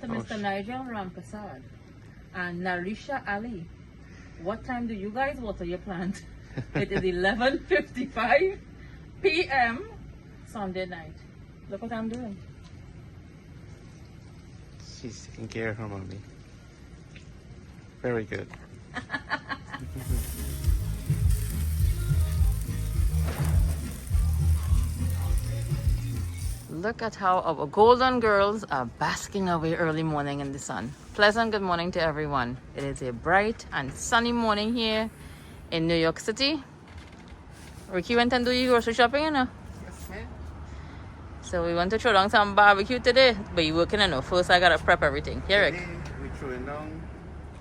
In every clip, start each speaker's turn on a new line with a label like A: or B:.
A: to Mr. Nigel Rampersad and Narisha Ali. What time do you guys water your plant? It is 11:55 p.m. Sunday night. Look what I'm doing.
B: She's taking care of her mommy. Very good.
A: Look at how our golden girls are basking away early morning in the sun. Pleasant good morning to everyone. It is a bright and sunny morning here in New York City. Ricky went and do your grocery shopping, you know?
B: Yes, ma'am.
A: So we want to throw down some barbecue today, but you working, you know? First I gotta prep everything. Here, Rick.
B: Today we're throwing down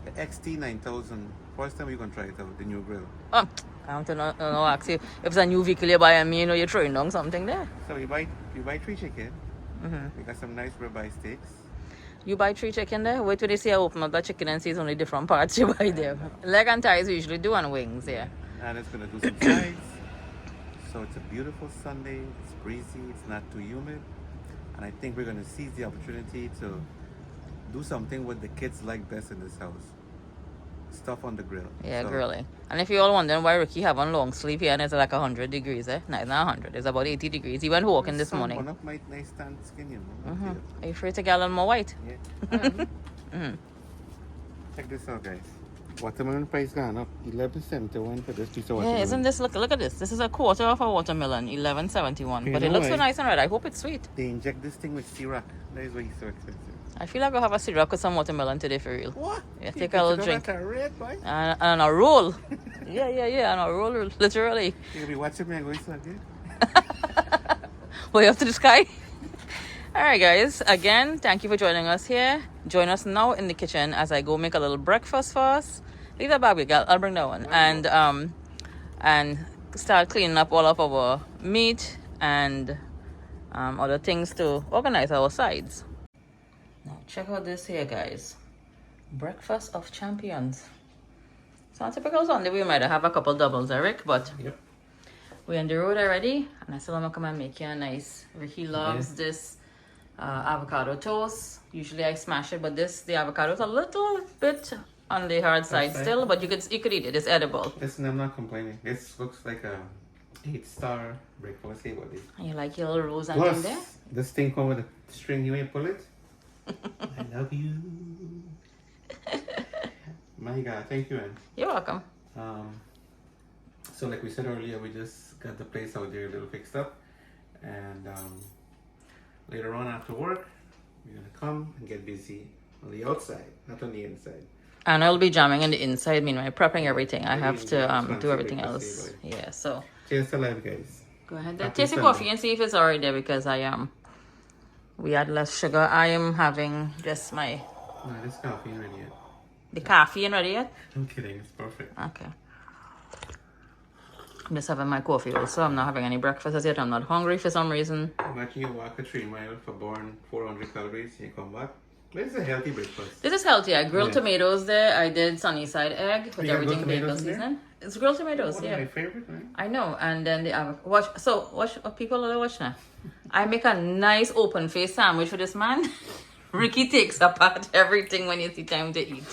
B: the XT9000. First time we're gonna try it out, the new grill.
A: Oh, I want to know, ask you if it's a new vehicle you buy and me, you know, you're throwing down something there.
B: So you buy 3 chicken. We got some nice ribeye steaks.
A: You buy 3 chicken there? Wait till they see I open up that chicken and see it's only different parts you buy there. Leg and thighs we usually do on wings, yeah.
B: And it's gonna do some sides. So it's a beautiful Sunday. It's breezy. It's not too humid. And I think we're gonna seize the opportunity to do something what the kids like best in this house. Stuff on the grill.
A: Yeah,
B: So,
A: grilling. And if you're all wondering why Ricky have on long sleeve here and it's like 100 degrees, eh? No, it's not 100. It's about 80 degrees. He went walking this morning.
B: One of my nice tan skin, you know.
A: Are you afraid to get a little more white?
B: Yeah. Check this out, guys. Watermelon price gone up 11.71 for this piece of watermelon.
A: Yeah, isn't this, look at this. This is a quarter of a watermelon, 11.71.
B: You
A: But it
B: know
A: looks so
B: why?
A: nice and red. I hope it's sweet.
B: They inject this thing with syrup. That is why it's so expensive.
A: I feel like I'll have a syrup with some watermelon today for real.
B: What?
A: Yeah, take a little drink.
B: Like a red, boy.
A: And a roll. yeah, and a roll, literally.
B: You're gonna be watching me and going so good.
A: Way up to the sky. All right, guys. Again, thank you for joining us here. Join us now in the kitchen as I go make a little breakfast for us. Leave that bag, I'll bring that one. And start cleaning up all of our meat and other things to organize our sides. Now check out this here, guys. Breakfast of champions. It's not typical Sunday. We might have a couple doubles, Eric, but
B: Yep.
A: we're on the road already, and I still want to come and make you a nice. Ricky loves this avocado toast. Usually I smash it, but the avocado is a little bit on the hard side still, but you could eat it. It's edible.
B: Listen, I'm not complaining. This looks like a 8-star breakfast. See what it is.
A: And you like your little rose and
B: Plus,
A: thing there?
B: this thing come with a string. You ain't pull it. I love you. My God, thank you, Anne.
A: You're welcome.
B: So like we said earlier, we just got the place out there a little fixed up, and later on after work, we're gonna come and get busy on the outside, not on the inside.
A: And I'll be jamming in the inside, meanwhile prepping everything. I have to
B: fancy
A: do everything
B: breakfast
A: else.
B: day, boy.
A: Yeah, so
B: Cheers to life, guys.
A: go ahead.
B: Happy
A: Taste the
B: Sunday.
A: coffee and see if it's already there because we add less sugar. I am having just my
B: No, this coffee ain't ready yet.
A: the coffee and ready yet?
B: I'm kidding, it's perfect.
A: Okay. I'm just having my coffee also. I'm not having any breakfast as yet. I'm not hungry for some reason.
B: Imagine you walk a 3 mile for burn 400 calories, you come back. This is a healthy breakfast.
A: This is healthy. I grilled
B: Yeah.
A: tomatoes there. I did sunny side egg with
B: You got
A: everything
B: grilled
A: bagel
B: tomatoes in there?
A: season. It's grilled tomatoes,
B: One
A: yeah.
B: of my favorite, right?
A: I know. And then the watch what people are watching now. I make a nice open face sandwich for this man. Ricky takes apart everything when it's the time to eat.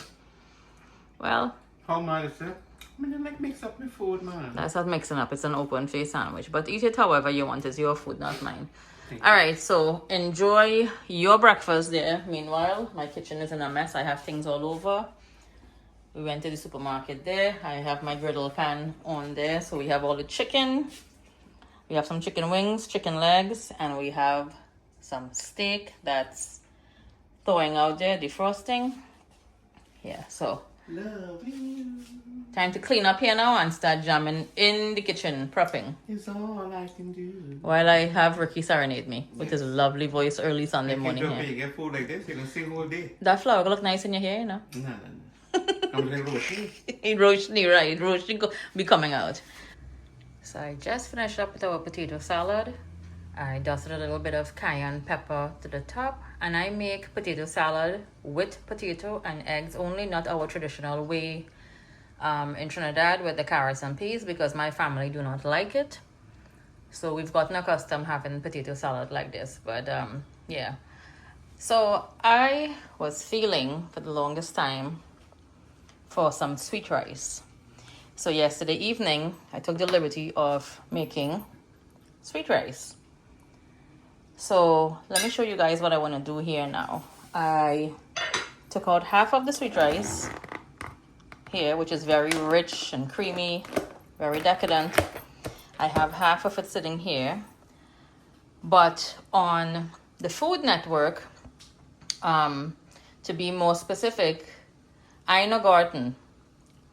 A: Well,
B: How mad is that? I mean, I like mix up my food, man.
A: that's not mixing up. It's an open face sandwich. But eat it however you want. It's your food, not mine.
B: Thank
A: All right, so enjoy your breakfast there. Meanwhile, my kitchen is in a mess. I have things all over. We went to the supermarket there. I have my griddle pan on there. So we have all the chicken. We have some chicken wings, chicken legs, and we have some steak that's thawing out there, defrosting. Yeah, so
B: Love you
A: time to clean up here now and start jamming in the kitchen, prepping.
B: is all I can do.
A: While I have Ricky serenade me with his lovely voice early Sunday morning
B: If
A: here.
B: you get food like this, you can sing all day.
A: That flower look nice in your hair, you know.
B: No. I'm like roasting.
A: Roshni, right? Roshni be coming out. So I just finished up with our potato salad. I dusted a little bit of cayenne pepper to the top, and I make potato salad with potato and eggs only, not our traditional way in Trinidad with the carrots and peas, because my family do not like it. So we've gotten accustomed having potato salad like this. But yeah, So I was feeling for the longest time for some sweet rice. So yesterday evening, I took the liberty of making sweet rice. So let me show you guys what I want to do here now. I took out half of the sweet rice here, which is very rich and creamy, very decadent. I have half of it sitting here. But on the Food Network, to be more specific, Ina Garten,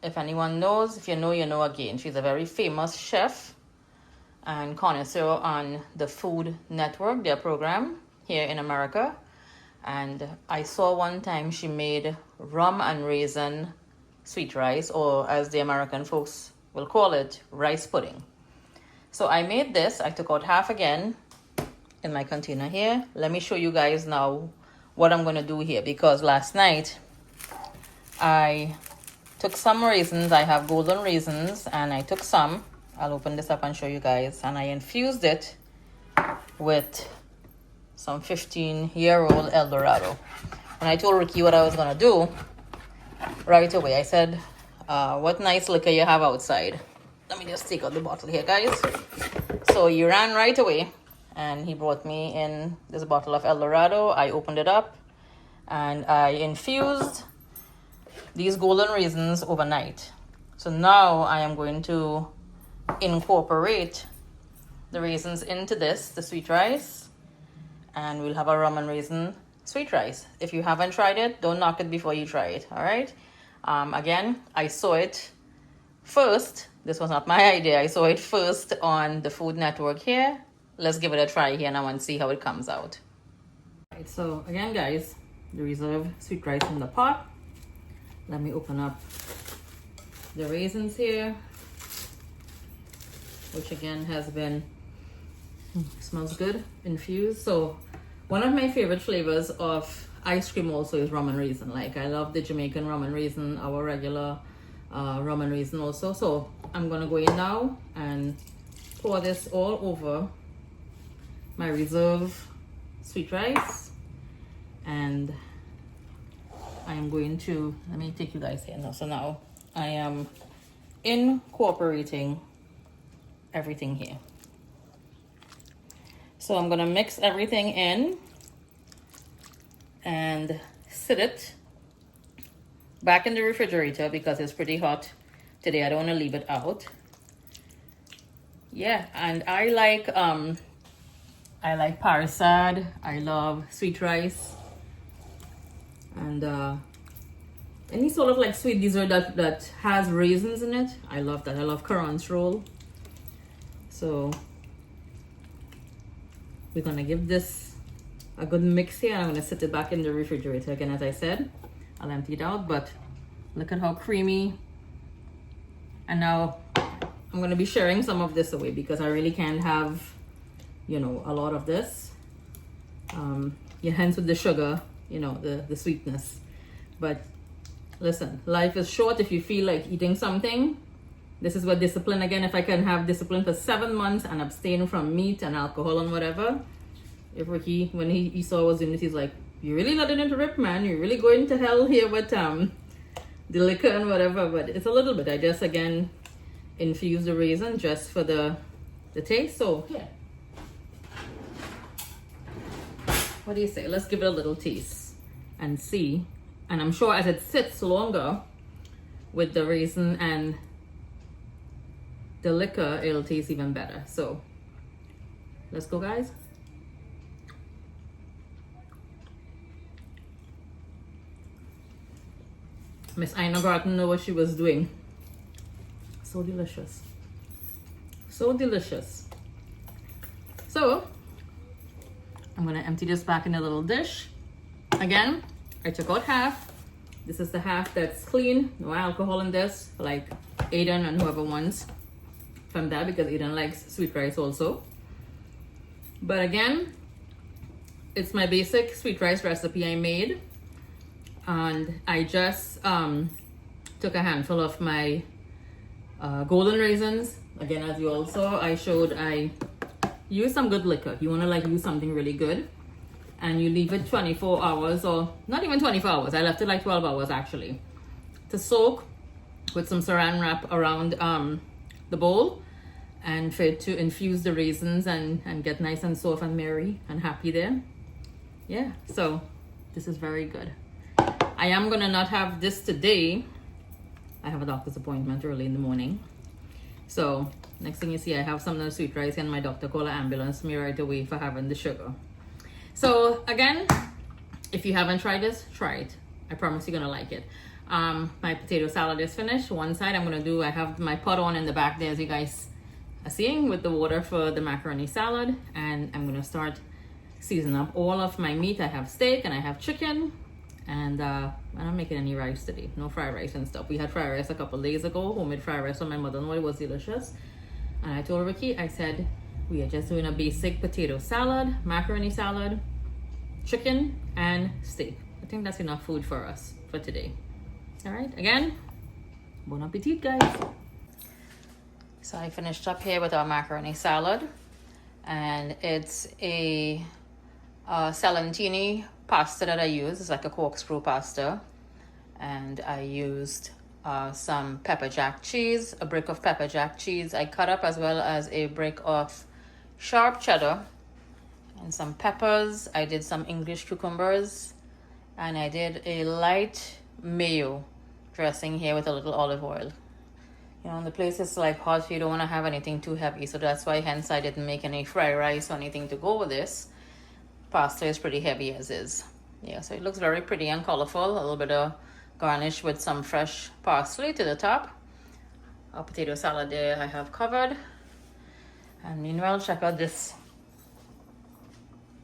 A: if anyone knows, if you know, you know again. She's a very famous chef and connoisseur on the Food Network, their program here in America. And I saw one time she made rum and raisin sweet rice, or as the American folks will call it, rice pudding. So I made this. I took out half again in my container here. Let me show you guys now what I'm going to do here, because last night I took some raisins. I have golden raisins, and I took some. I'll open this up and show you guys. And I infused it with some 15-year-old Eldorado. And I told Ricky what I was going to do right away. I said, what nice liquor you have outside. Let me just take out the bottle here, guys. So he ran right away, and he brought me in this bottle of Eldorado. I opened it up, and I infused these golden raisins overnight. So now I am going to incorporate the raisins into this, the sweet rice, and we'll have a rum and raisin sweet rice. If you haven't tried it, don't knock it before you try it, all right? Again, I saw it first. This was not my idea. I saw it first on the Food Network here. Let's give it a try here now and see how it comes out. All right, so again, guys, the reserve sweet rice in the pot. Let me open up the raisins here, which again has been, smells good, infused. So one of my favorite flavors of ice cream also is rum and raisin. Like, I love the Jamaican rum and raisin, our regular rum and raisin also. So I'm gonna go in now and pour this all over my reserve sweet rice, and I am going to, let me take you guys here now. So now I am incorporating everything here. So I'm gonna mix everything in and sit it back in the refrigerator because it's pretty hot today. I don't want to leave it out. Yeah, and I like parasad. I love sweet rice, and any sort of like sweet dessert that has raisins in it. I love that. I love currants roll. So we're gonna give this a good mix here. I'm gonna sit it back in the refrigerator again. As I said, I'll empty it out, but look at how creamy. And now I'm gonna be sharing some of this away because I really can't have, you know, a lot of this. Yeah, hence with the sugar, you know, the sweetness. But listen, life is short. If you feel like eating something, this is what discipline, again, if I can have discipline for 7 months and abstain from meat and alcohol and whatever. If Ricky, when he saw I was doing this, he's like, you're really letting it rip, man. You're really going to hell here with the liquor and whatever. But it's a little bit. I just, again, infuse the raisin just for the taste. So, yeah. What do you say? Let's give it a little taste and see. And I'm sure as it sits longer with the raisin and the liquor, it'll taste even better. So, let's go, guys. Miss Ina Garten knew what she was doing. So delicious. So delicious. So, I'm gonna empty this back in a little dish. Again, I took out half. This is the half that's clean. No alcohol in this, for like Aiden and whoever wants from that, because Aiden likes sweet rice also. But again, it's my basic sweet rice recipe I made. And I just took a handful of my golden raisins. Again, as you all saw, I showed I used some good liquor. You want to like use something really good. and you leave it 24 hours, or not even 24 hours. I left it like 12 hours actually, to soak with some saran wrap around the bowl, and for it to infuse the raisins and get nice and soft and merry and happy there. Yeah, so this is very good. I am gonna not have this today. I have a doctor's appointment early in the morning. So next thing you see, I have some of the sweet rice and my doctor called an ambulance me right away for having the sugar. So again, if you haven't tried this, try it. I promise you're gonna like it. My potato salad is finished. One side I have my pot on in the back there, as you guys are seeing, with the water for the macaroni salad. And I'm gonna start seasoning up all of my meat. I have steak and I have chicken. And I'm not making any rice today. No fried rice and stuff. We had fried rice a couple of days ago. Homemade fried rice from my mother-in-law. It was delicious. And I told Ricky, I said, we are just doing a basic potato salad, macaroni salad, chicken, and steak. I think that's enough food for us for today. All right, again, bon appetit, guys. So I finished up here with our macaroni salad. And it's a Salentini pasta that I use. It's like a corkscrew pasta, and I used some pepper jack cheese, a brick of pepper jack cheese I cut up, as well as a brick of sharp cheddar and some peppers. I did some English cucumbers, and I did a light mayo dressing here with a little olive oil. You know, in the place is like hot, you don't want to have anything too heavy, so that's why hence I didn't make any fried rice or anything to go with this. Pasta is pretty heavy as is. Yeah, so it looks very pretty and colorful. A little bit of garnish with some fresh parsley to the top. Our potato salad there I have covered. And meanwhile, check out this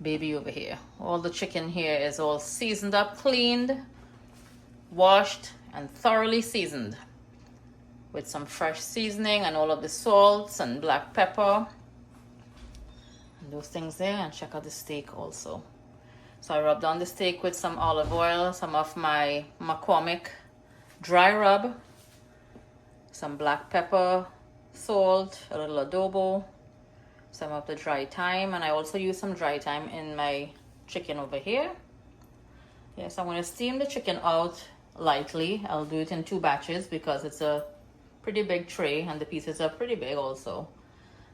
A: baby over here. All the chicken here is all seasoned up, cleaned, washed, and thoroughly seasoned with some fresh seasoning and all of the salts and black pepper. Those things there. And check out the steak also. So I rubbed on the steak with some olive oil, some of my McCormick dry rub, some black pepper, salt, a little adobo, some of the dry thyme, and I also use some dry thyme in my chicken over here. Yes, I'm going to steam the chicken out lightly. I'll do it in 2 batches because it's a pretty big tray and the pieces are pretty big also.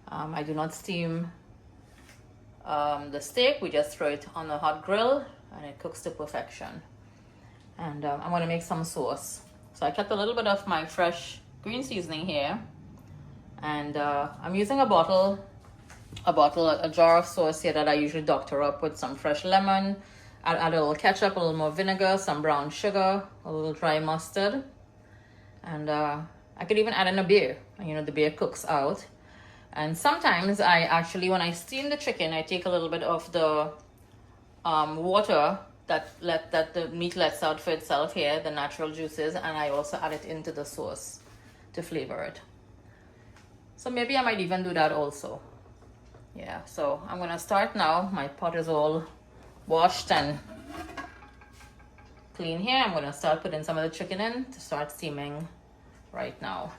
A: I do not steam the steak. We just throw it on a hot grill and it cooks to perfection. And I'm going to make some sauce. So I kept a little bit of my fresh green seasoning here, and I'm using a jar of sauce here that I usually doctor up with some fresh lemon. I'll add a little ketchup, a little more vinegar, some brown sugar, a little dry mustard, and I could even add in a beer. You know, the beer cooks out. And sometimes I actually, when I steam the chicken, I take a little bit of the water that the meat lets out for itself here, the natural juices, and I also add it into the sauce to flavor it. So maybe I might even do that also. Yeah, so I'm gonna start now. My pot is all washed and clean here. I'm gonna start putting some of the chicken in to start steaming right now.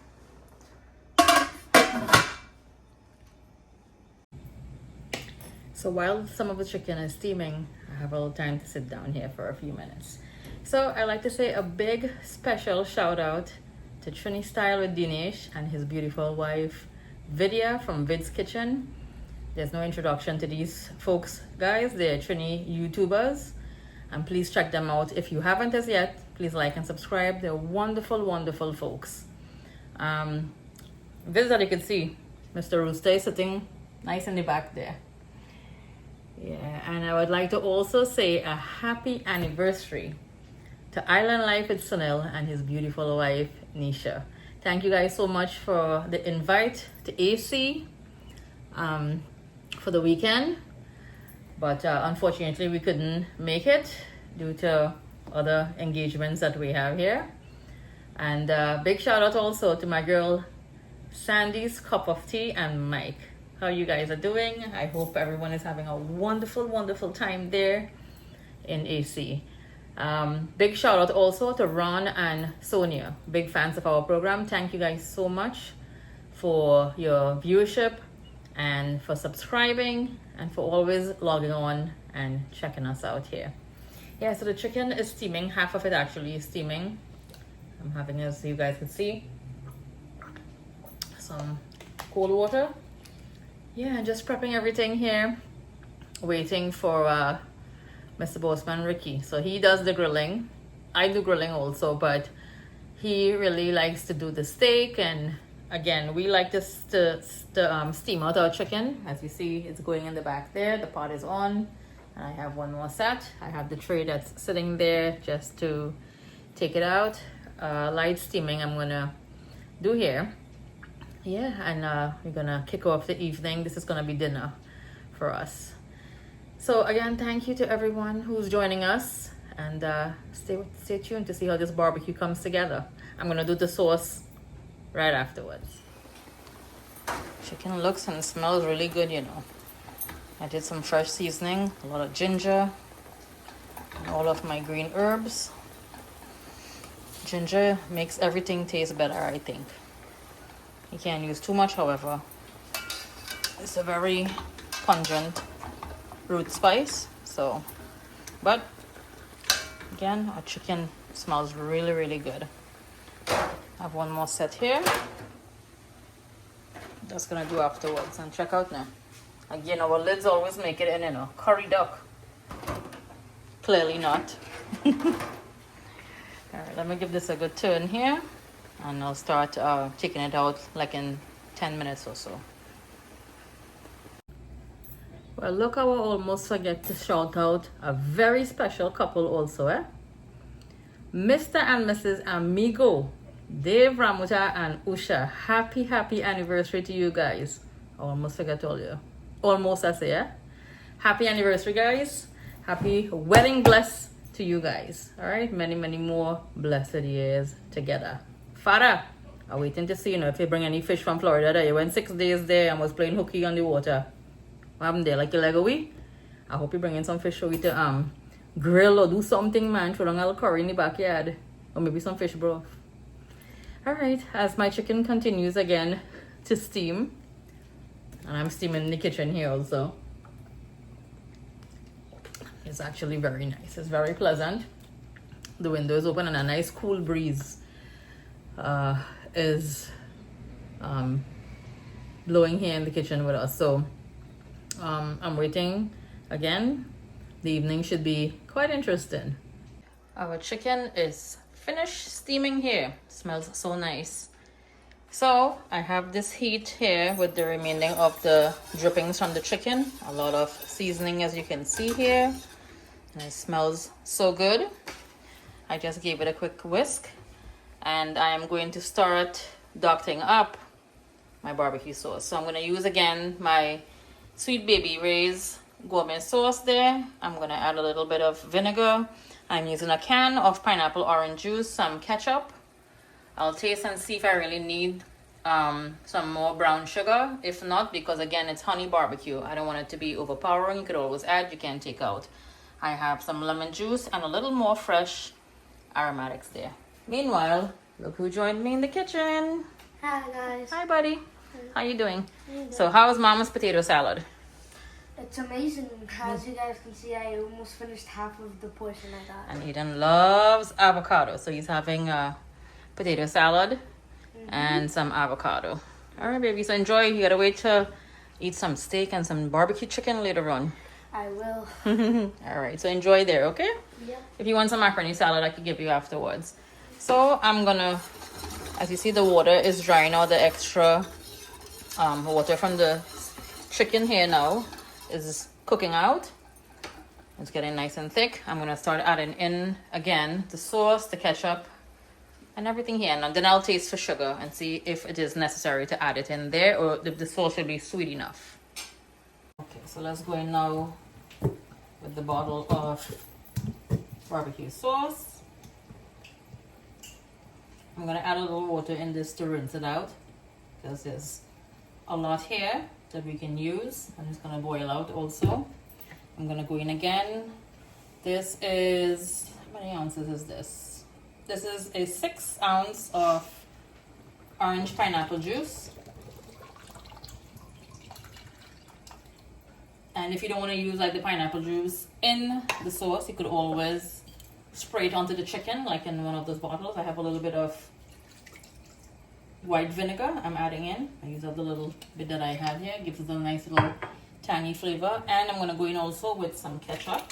A: So while some of the chicken is steaming, I have a little time to sit down here for a few minutes. So I'd like to say a big special shout out to Trini Style with Dinesh and his beautiful wife Vidya from Vid's Kitchen. There's no introduction to these folks, guys. They're Trini YouTubers, and please check them out. If you haven't as yet, please like and subscribe. They're wonderful, wonderful folks. This, as you can see, Mr. Rooster is sitting nice in the back there. Yeah, and I would like to also say a happy anniversary to Island Life with Sunil and his beautiful wife, Nisha. Thank you guys so much for the invite to AC for the weekend. But unfortunately, we couldn't make it due to other engagements that we have here. And big shout out also to my girl, Sandy's Cup of Tea, and Mike. How you guys are doing? I hope everyone is having a wonderful, wonderful time there in AC. Big shout out also to Ron and Sonia, big fans of our program. Thank you guys so much for your viewership and for subscribing and for always logging on and checking us out here. Yeah, so the chicken is steaming. Half of it actually is steaming. I'm having it so you guys can see. Some cold water. Yeah, just prepping everything here. Waiting for Mr. Bossman Ricky. So he does the grilling. I do grilling also, but he really likes to do the steak. And again, we like this to steam out our chicken. As you see, it's going in the back there. The pot is on. And I have one more set. I have the tray that's sitting there just to take it out. Light steaming I'm gonna do here. Yeah, and we're gonna kick off the evening. This is gonna be dinner for us. So again, thank you to everyone who's joining us, and stay tuned to see how this barbecue comes together. I'm gonna do the sauce right afterwards. Chicken looks and smells really good, you know. I did some fresh seasoning, a lot of ginger, and all of my green herbs. Ginger makes everything taste better, I think. You can't use too much, however. It's a very pungent root spice, so, but again, our chicken smells really, really good. I have one more set here. That's gonna do afterwards, and check out now. Again, our lids always make it in, you know, curry duck. Clearly not. Alright, let me give this a good turn here, and I'll start taking it out like in 10 minutes or so. Well, look how I almost forget to shout out a very special couple also, eh? Mr. and Mrs. Amigo, Dave Ramuta and Usha. Happy anniversary to you guys. I almost forgot to tell you. Almost I say, eh? Happy anniversary, guys. Happy wedding bless to you guys. All right, many more blessed years together. Father, I'm waiting to see, you know, if you bring any fish from Florida there. You went 6 days there and was playing hooky on the water. What happened there? Like a leg away? I hope you bring in some fish for you to grill or do something, man. Throw down a little curry in the backyard. Or maybe some fish broth. All right, as my chicken continues again to steam, and I'm steaming in the kitchen here also. It's actually very nice. It's very pleasant. The window is open and a nice cool breeze is blowing here in the kitchen with us. So I'm waiting again. The evening should be quite interesting. Our chicken is finished steaming here. Smells so nice. So I have this heat here with the remaining of the drippings from the chicken. A lot of seasoning, as you can see here. And it smells so good. I just gave it a quick whisk. And I am going to start doctoring up my barbecue sauce. So I'm going to use again my Sweet Baby Ray's gourmet sauce there. I'm going to add a little bit of vinegar. I'm using a can of pineapple orange juice, some ketchup. I'll taste and see if I really need some more brown sugar. If not, because again, it's honey barbecue. I don't want it to be overpowering. You could always add, you can take out. I have some lemon juice and a little more fresh aromatics there. Meanwhile, look who joined me in the kitchen.
C: Hi guys.
A: Hi buddy. How you doing? So how's Mama's potato salad?
C: It's amazing. As you guys can see, I almost finished half of the portion I got.
A: And Eden loves avocado, so he's having potato salad and some avocado. All right, baby. So enjoy. You gotta wait to eat some steak and some barbecue chicken later on.
C: I will.
A: All right. So enjoy there, okay?
C: Yeah.
A: If you want some macaroni salad, I could give you afterwards. So I'm gonna, as you see, the water is drying out. The extra water from the chicken here now is cooking out. It's getting nice and thick. I'm gonna start adding in again the sauce, the ketchup, and everything here. And then I'll taste for sugar and see if it is necessary to add it in there or if the sauce should be sweet enough. Okay, so let's go in now with the bottle of barbecue sauce. I'm gonna add a little water in this to rinse it out because there's a lot here that we can use, and it's gonna boil out also. I'm gonna go in again. This is, how many ounces is this? This is a 6 ounce of orange pineapple juice. And if you don't want to use like the pineapple juice in the sauce, you could always spray it onto the chicken, like in one of those bottles. I have a little bit of white vinegar I'm adding in. I use up the little bit that I have here. It gives it a nice little tangy flavor. And I'm going to go in also with some ketchup.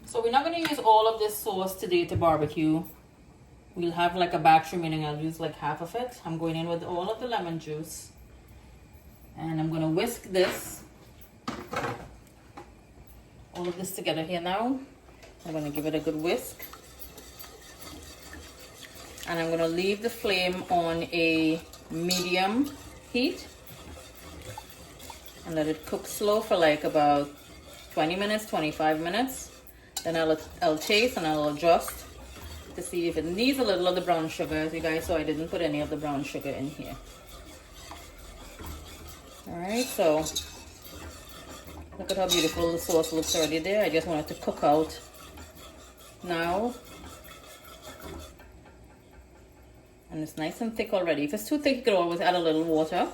A: So we're not going to use all of this sauce today to barbecue. We'll have like a batch remaining. I'll use like half of it. I'm going in with all of the lemon juice. And I'm going to whisk this. All of this together here now. I'm going to give it a good whisk. And I'm going to leave the flame on a medium heat. And let it cook slow for like about 20 minutes, 25 minutes. Then I'll taste and I'll adjust to see if it needs a little of the brown sugar. As you guys saw, I didn't put any of the brown sugar in here. Alright, so look at how beautiful the sauce looks already there. I just want it to cook out now. And it's nice and thick already. If it's too thick, you could always add a little water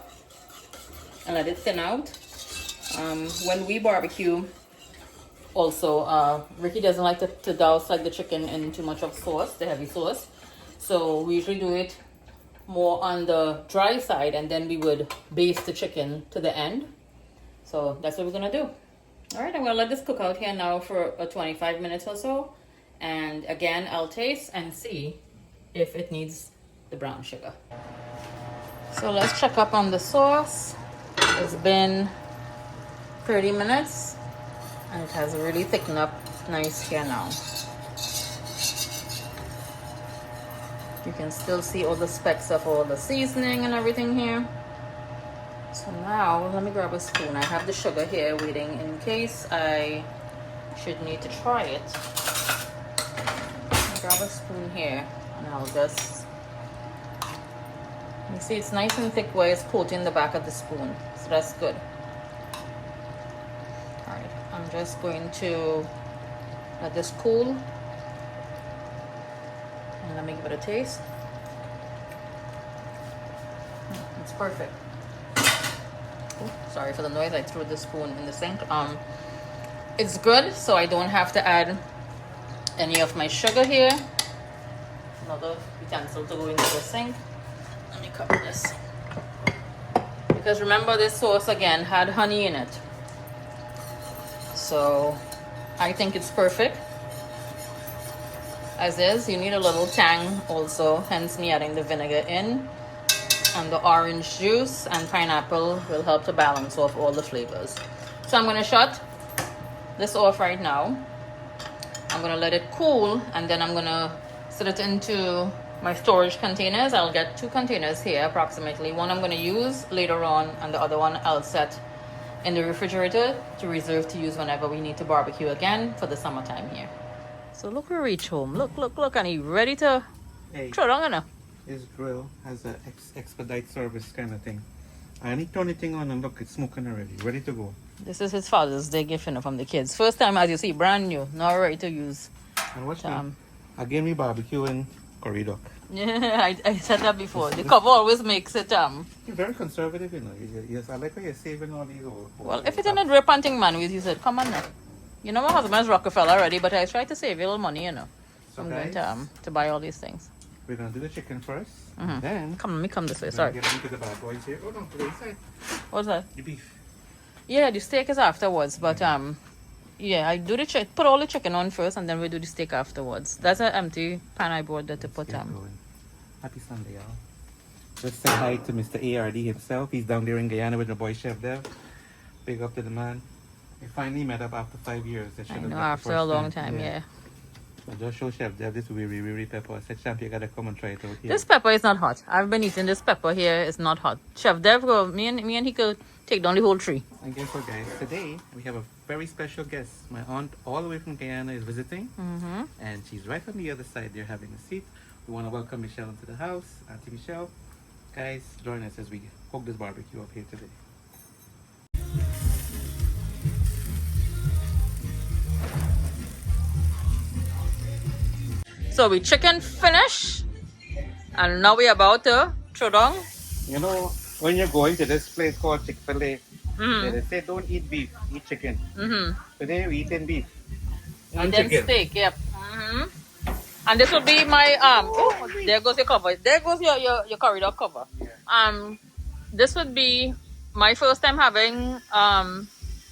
A: and let it thin out. When we barbecue, also, Ricky doesn't like to douse like the chicken in too much of sauce, the heavy sauce. So we usually do it more on the dry side, and then we would baste the chicken to the end. So that's what we're gonna do. All right, I'm gonna let this cook out here now for 25 minutes or so. And again, I'll taste and see if it needs the brown sugar. So let's check up on the sauce. It's been 30 minutes. And it has really thickened up nice here now. You can still see all the specks of all the seasoning and everything here. So now, let me grab a spoon. I have the sugar here waiting in case I should need to try it. I'll grab a spoon here and I'll just... You see it's nice and thick where it's coating the back of the spoon. So that's good. I'm just going to let this cool and let me give it a taste. It's perfect. Ooh, sorry for the noise, I threw the spoon in the sink. It's good, so I don't have to add any of my sugar here. Another utensil to go into the sink. Let me cover this. Because remember, this sauce again had honey in it. So I think it's perfect as is. You need a little tang also, hence me adding the vinegar in, and the orange juice and pineapple will help to balance off all the flavors. So I'm going to shut this off right now. I'm going to let it cool, and then I'm going to set it into my storage containers. I'll get 2 containers here approximately. One I'm going to use later on, and the other one I'll set in the refrigerator to reserve to use whenever we need to barbecue again for the summertime here. So look, we reach home. Look, and he ready to throw down in.
B: His grill has an expedite service kind of thing. And he turned the thing on and look, it's smoking already, ready to go.
A: This is his Father's Day gift, from the kids. First time, as you see, brand new, not ready to use.
B: And watch me. Again, we barbecuing curry duck.
A: Yeah, I said that before. The cover always makes it
B: You're very conservative, you know. Yes, I like how you're saving all these old.
A: Well, if it's in a drip hunting man with you said, come on now. You know my husband's Rockefeller already, but I try to save a little money, So I'm going to buy all these things.
B: We're gonna do the chicken first.
A: Then let me come this way. Sorry.
B: Get into the bad boys here. Oh no, to the side.
A: What's that?
B: The beef.
A: Yeah, the steak is afterwards, but yeah, I do the put all the chicken on first, and then we do the steak afterwards. That's an empty pan I bought that to put
B: Happy Sunday, y'all. Let's say hi to Mr. ARD himself. He's down there in Guyana with my boy Chef Dev. Big up to the man. We finally met up after 5 years.
A: I know, after a long time, yeah.
B: I just show Chef Dev this really pepper. I said, Champ, you gotta come and try it out here.
A: This pepper is not hot. I've been eating this pepper here. It's not hot. Chef Dev, me and he could take down the whole tree.
B: And guess what, guys? Today we have a very special guest. My aunt, all the way from Guyana, is visiting, and she's right on the other side there having a seat. We want to welcome Michelle into the house. Auntie Michelle, guys, join us as we cook this barbecue up here today.
A: So we chicken finish, and now we're about to throw down
B: You know, when you're going to this place called Chick-fil-A, they
A: Mm-hmm.
B: say don't eat beef, eat chicken.
A: Mm-hmm.
B: Today we're eating beef
A: Eat
B: and
A: them
B: chicken.
A: steak, yep. Mm-hmm. And this will be my oh, there goes your cover. There goes your corridor cover.
B: Yeah.
A: Um this would be my first time having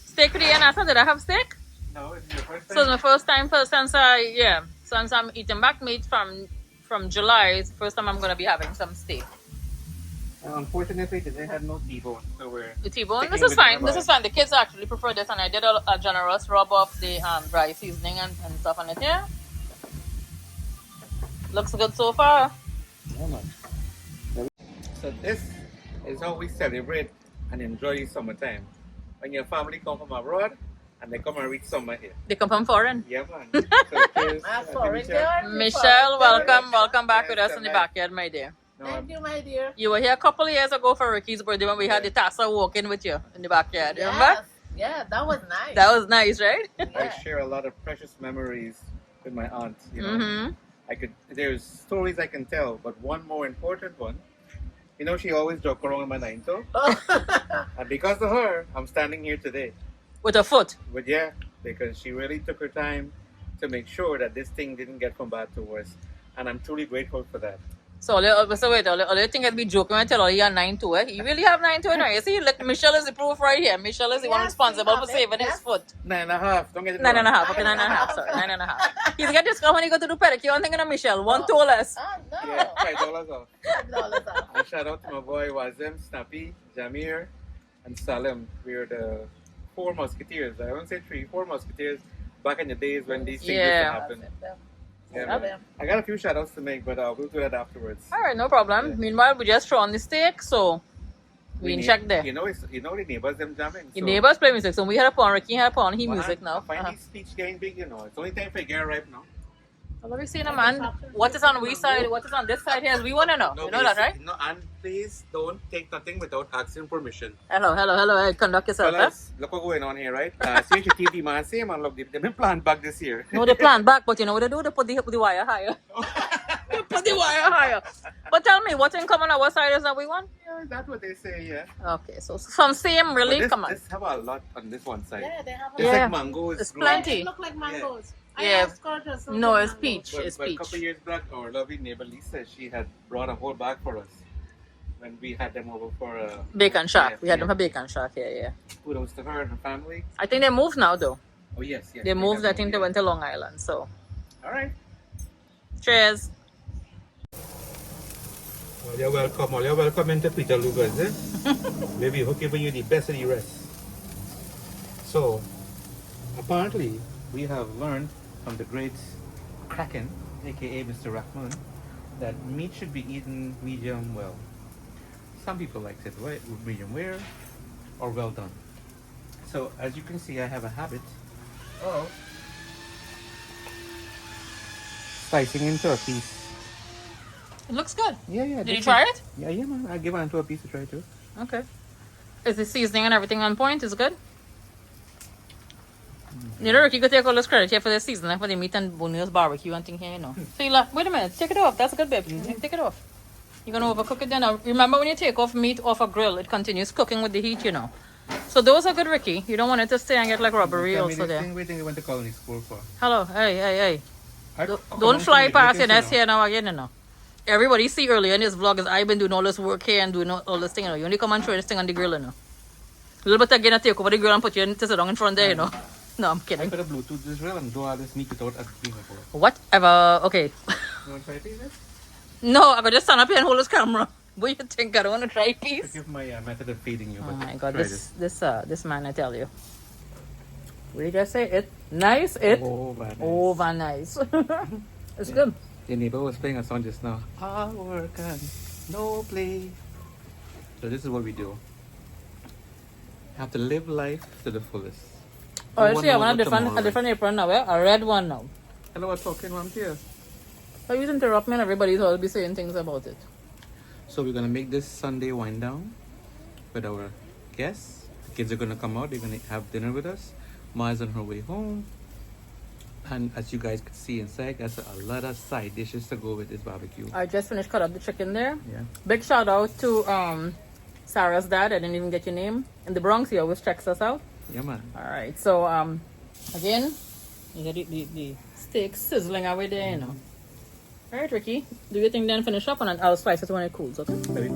A: steak with the Anasa. Did I have steak?
B: No, it's your first
A: So it's
B: time?
A: my first time since I'm eating back meat from July, it's the first time I'm gonna be having some steak.
B: Unfortunately, today had no T-bone, so we're
A: The T-bone. This
B: sticking
A: is
B: with the
A: fine. This
B: ribeye.
A: is fine. The kids actually prefer this, and I did a generous rub of the dry seasoning and stuff on it. Yeah, looks good so far.
B: Yeah, man. So this is how we celebrate and enjoy the summertime. When your family come from abroad and they come and reach summer here.
A: They come from foreign.
B: Yeah, man. So cheers,
D: Foreign
B: Michelle.
D: girl.
A: Michelle, welcome back with us
B: Yes,
A: in the
B: nice.
A: backyard, my dear.
B: No,
D: Thank you, my dear.
A: You were here a couple of years ago for Ricky's birthday when we had the Tassa walking with you in the backyard. Remember?
D: Yes. Yeah, that was nice.
A: That was nice, right?
B: I
D: Yeah.
B: share a lot of precious memories with my aunt. You know,
A: Mm-hmm.
B: there's stories I can tell, but one more important one. You know, she always joke around with my nine toe, and because of her, I'm standing here today.
A: With a foot.
B: But yeah, because she really took her time to make sure that this thing didn't get from bad to worse, and I'm truly grateful for that.
A: So wait, all you think I'd be joking when I tell you 9-2, eh? You really have 9-2 in her. You see, look, Michelle is the proof right here. Michelle is the one
D: Yes,
A: responsible for
D: yes,
A: saving his
D: yes.
A: foot.
B: 9.5. Don't get it
A: 9.5,
B: wrong.
A: okay, 9.5, sorry, 9.5. He's got discount when he go to do pedicure. I'm thinking of Michelle, one toe less.
D: Oh, no.
B: Yeah, $5 off.
D: $5 off.
B: And shout out to my boy Wazim, Snappy, Jamir, and Salim. We're the 4 musketeers. I won't say 3, 4 musketeers back in the days when these things used to
A: Yeah.
B: happen. Yeah,
D: Love
B: man.
D: him.
B: I got a few shout outs to make, but we'll do that afterwards.
A: All right, no problem.
B: Yeah.
A: Meanwhile, we just throw on the steak, so we in check there.
B: You know, the neighbors them jamming.
A: Your neighbors play music, so we had a pawn, Ricky had a pawn, he
B: Well,
A: music now.
B: I find these speech getting big, you know. It's only time for get right now.
A: Well, let me see now, man. What is on we side? What is on this side here? We want to know. You know that, right?
B: No, and please don't take nothing without asking permission.
A: Hello. Hey, conduct yourself, eh?
B: Fellas, look what's going on here, right? See your TV man, say man, look, they've been planned back this year.
A: No, they plan back, but you know what they do? They put the wire higher. They put the wire higher. But tell me, what's in common on our side is that we want?
B: Yeah, that's what they say, yeah.
A: Okay, so some same, really?
B: But
A: Come on.
B: this have a lot on this one side.
D: Yeah, they have
B: It's
A: Yeah.
B: like mangoes.
A: It's
B: growing.
A: plenty.
D: They look like mangoes. I
A: Yeah.
D: asked her to sell
A: No,
D: them
A: it's
D: mangoes.
A: peach.
B: But,
A: It's
B: but a
A: peach.
B: couple years back, our lovely neighbor Lisa, she had brought a whole bag for us when we had them over for
A: Bacon shack.
B: yeah,
A: We had
B: yeah.
A: them for bacon shack, yeah.
B: Kudos to her and her family.
A: I think they moved now, though.
B: Oh yes, yes.
A: They moved, I
B: have
A: think they
B: moved,
A: went to Long Island, so.
B: yeah. All right.
A: Cheers.
B: Well, you're welcome. Well, you're welcome into Peter Luger's, eh? Maybe he'll give you the best of the rest. So, apparently, we have learned from the great Kraken, aka Mr. Rahman, that meat should be eaten medium well. Some people like it medium rare or well done. So, as you can see, I have a habit of slicing into a piece.
A: It looks good.
B: Yeah.
A: Did you try it?
B: Yeah, man. I'll give one to a piece to try too.
A: Okay. Is the seasoning and everything on point? Is it good? You know, Ricky could take all this credit here for the seasoning, for the meat and boneless barbecue and thing here, you know. So you like, wait a minute, take it off. That's good, babe. Take it off. You're going to overcook it then. Now, remember when you take off meat off a grill, it continues cooking with the heat, you know. So those are good, Ricky. You don't want it to stay and get like rubbery also there.
B: We think we went to culinary school for.
A: Hello, hey.
B: I-
A: Don't fly past your
B: you
A: nest
B: know.
A: here now again, you know. Everybody see earlier in this vlog is I've been doing all this work here and doing all this thing, you know. You only come and throw this thing on the grill, you know. A little bit again, I take over the grill and put you to sit down in front there, you know. No, I'm
B: I
A: kidding.
B: could have Bluetooth this grill and do all this meat without us being before.
A: Whatever. Okay.
B: You want to try this?
A: No, I could just stand up here and hold this camera. What do you think? I don't want to try, please.
B: Forgive my method of feeding you.
A: Oh
B: but
A: my god,
B: try
A: this man, I tell you. What did you just say? It nice,
B: Oh, man.
A: over nice. It's good.
B: Your neighbor was playing a song just now. Hard work and no play. So this is what we do. Have to live life to the fullest.
A: Oh,
B: No one
A: see, I
B: knows
A: want
B: what
A: a
B: tomorrow
A: different apron now, eh? A red one now.
B: Hello, what's talking, Mom? Here.
A: So you interrupt me and everybody's always be saying things about it.
B: So we're gonna make this Sunday wind down with our guests. The kids are gonna come out. They're gonna have dinner with us. Ma's on her way home. And as you guys can see inside, there's a lot of side dishes to go with this barbecue.
A: I just finished cut up the chicken there.
B: Yeah.
A: Big shout out to Sarah's dad. I didn't even get your name. In the Bronx, he always checks us out.
B: Yeah, man.
A: All right. So again, you get the steak sizzling away there, you know. All right, Ricky. Do your thing then, finish up, and I'll spice it when it cools. Okay.
B: Ready?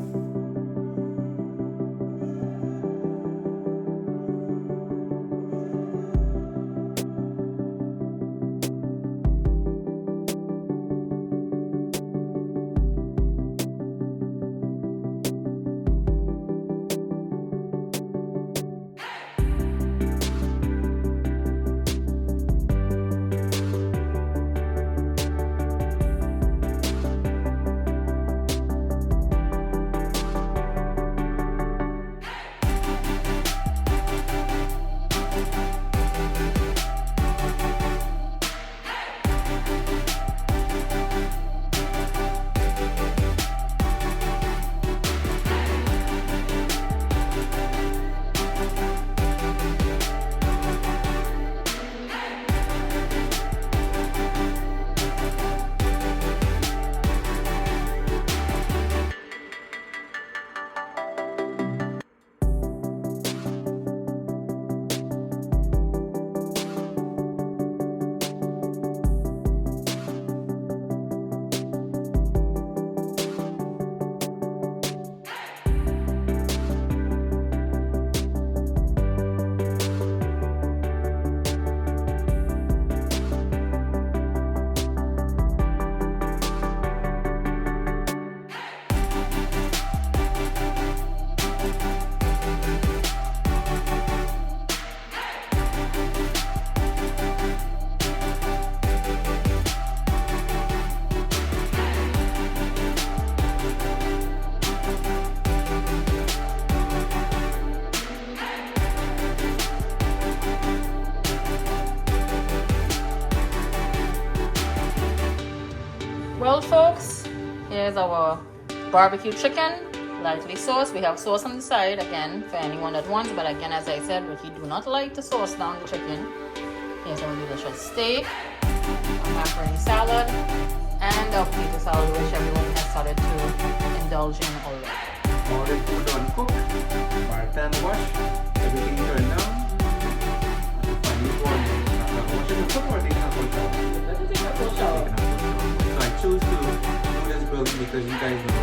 A: Well, folks, here's our barbecue chicken, lightly sauced. We have sauce on the side again for anyone that wants, but again, as I said, Ricky do not like to sauce down the chicken. Here's our delicious steak, a macaroni salad, and a potato salad, which everyone has started to indulge in already.
B: All the food on cook, bar pan wash, everything turned down. Finally one. Washing the cook or taking a full shower?
A: Let's take a full shower.
B: So I choose to do this building because you guys know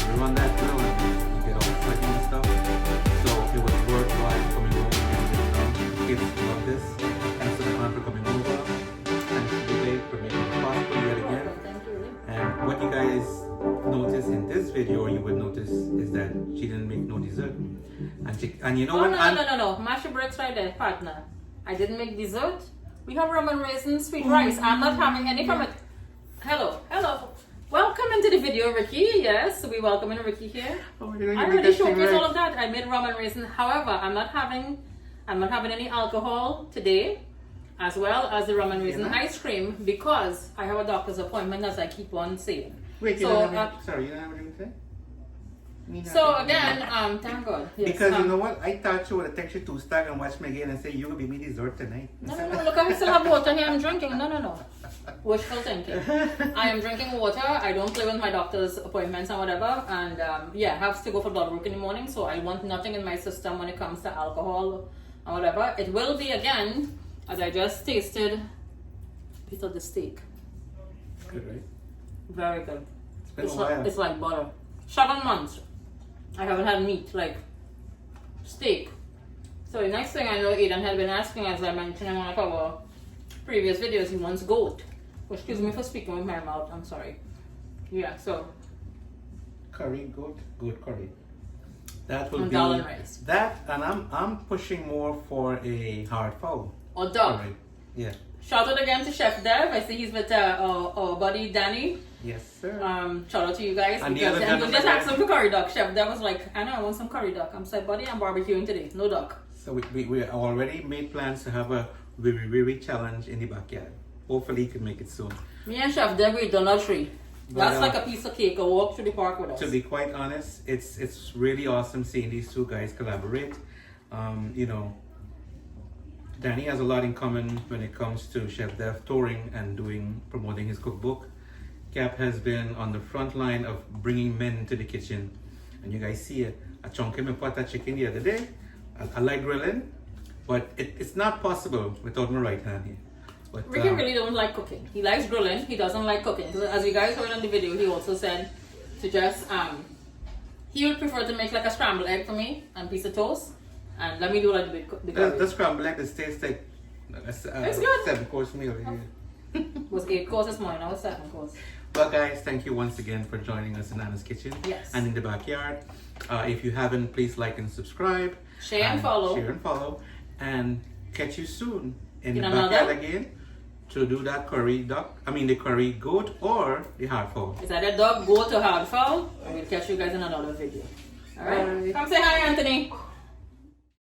B: you run that grill and you get all sweaty and stuff. So it was worthwhile coming home and getting done. Kids love this. Thanks to the aunt for coming over. Thanks to the babe for making it possible yet again.
A: Thank you.
B: And what you guys notice in this video, or you would notice, is that she didn't make no dessert. And you know
A: Oh,
B: what?
A: no. Mash your bricks right there, partner. I didn't make dessert. We have rum and raisin sweet rice. I'm not having any from it. Hello. Welcome into the video, Ricky. Yes, we welcome in Ricky here.
B: Oh,
A: I already showcased all of that. I made rum and raisin. However, I'm not having any alcohol today, as well as the rum and raisin ice cream, because I have a doctor's appointment, as I keep on saying.
B: Wait,
A: so,
B: sorry, you don't have anything to say?
A: So again, thank God. Yes,
B: because you know what? I thought you would have texted you to stack and watch me again and say you will be me dessert tonight.
A: No. Look, I still have water here. I'm drinking. No. Wishful thinking. I am drinking water. I don't play with my doctor's appointments and whatever. And I have to go for blood work in the morning. So I want nothing in my system when it comes to alcohol and whatever. It will be again, as I just tasted, a piece of the steak.
B: Good, right?
A: Very good.
B: It's been a while.
A: It's like butter. 7 months. I haven't had meat, like steak. So the next thing I know, Aidan had been asking, as I mentioned in one of our previous videos, he wants goat. Excuse me for speaking with my mouth, I'm sorry. Yeah, so.
B: Curry, goat curry. That will
A: And
B: be
A: dal and rice.
B: that, and I'm pushing more for a hard fowl.
A: Or duck.
B: Curry. Yeah.
A: Shout out again to Chef Dev. I see he's with our buddy Danny.
B: Yes, sir.
A: Shout out to you guys.
B: And the
A: Because
B: other
A: and we
B: gentleman
A: just
B: there-
A: asked him for curry duck. Chef Dev was like, I know, I want some curry duck. I'm like, buddy, I'm barbecuing today. No duck.
B: So we already made plans to have a very challenge in the backyard. Hopefully, you can make it soon.
A: Me and Chef Dev, we done a tree.
B: But,
A: That's like a piece of cake. A walk through the park with us.
B: To be quite honest, it's really awesome seeing these two guys collaborate. You know, Danny has a lot in common when it comes to Chef Dev touring and promoting his cookbook. Cap has been on the front line of bringing men into the kitchen. And you guys see a chunk of me pot of chicken the other day. I like grilling, but it's not possible without my right hand here. But,
A: Ricky really don't like cooking. He likes grilling. He doesn't like cooking. So as you guys heard on the video, he also said to just he would prefer to make like a scrambled egg for me and a piece of toast, and let me do like the curry.
B: the scrambled egg tastes like
A: It's good.
B: 7-course meal. Yeah.
A: It was 8 courses this morning. Now it's 7 courses.
B: Well, guys, thank you once again for joining us in Anna's Kitchen
A: Yes.
B: and in the backyard. If you haven't, please like and subscribe.
A: Share and follow.
B: Share and follow. And catch you soon in the
A: another?
B: backyard again to do that the curry goat or the hard fowl.
A: Is that a dog? Go to hard fowl. And we'll catch you guys in another video. Alright? Come say hi, Anthony.